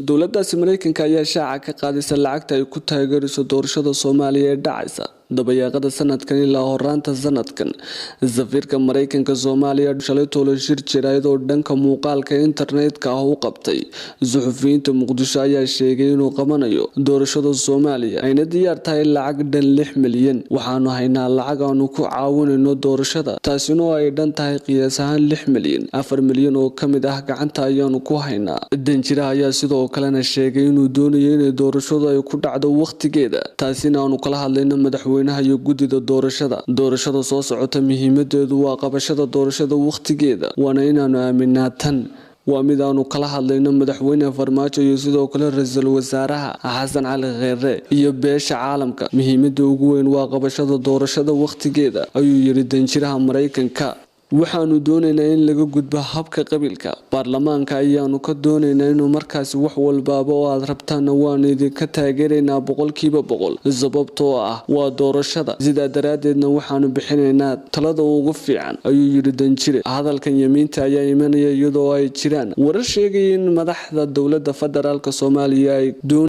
dowladdaasi Mareykanka ayaa shaaca ka qaadaysa lacagta ay ku taageerayso doorashada Somaliya ee dhacaysa dabayaaqada sanadkan ilaa horaanta sanadkan. Safiirka Mareykanka Somaliya shalay toolo shir jiraayad oo dhanka muuqaalka internetka ah u qabtay suxufiyiinta Muqdisho ayaa sheegay inuu qabanayo doorashada Somaliya ayna diyaar tahay lacag dhan 6 milyan. waxaanu haynaa lacag aanu ku caawinayno doorashada taasina ay dhan tahay qiyaas ahaan 6 milyan. 4 milyan oo kamid ah gacanta ayaanu ku haynaa. Danjiraha ayaa sidoo kalena sheegay inuu doonayo in doorashadu ay ku dhacdo waqtigeeda, taasina aanu kala hadlayno madaxweynaha iyo gudida doorashada soo socota. muhiimadeedu waa qabashada doorashada waqtigeeda, waana inaanu aaminaa tan waa mid aanu kala hadlayno madaxweyne Farmaajo iyo sidoo kale ra'iisul wasaaraha Xasan Cali Kheyre iyo beesha caalamka. muhiimada ugu weyn waa qabashada doorashada waqtigeeda, ayuu yiri danjiraha Mareykanka. waxaanu doonaynaa in laga gudbo habka qabiilka. baarlamaanka ayaanu ka doonaynaa inuu markaas wax walbaaba oo aad rabtaan waan idinka taageeraynaa 100%, sababtoo ah waa doorashada. sidaa daraadeedna waxaanu bixinaynaa talada ugu fiican, ayuu yiri danjire. hadalkan yimiinta ayaa imanaya iyadoo ay jiraan warar sheegaya in madaxda dowladda federaalka Soomaaliya ay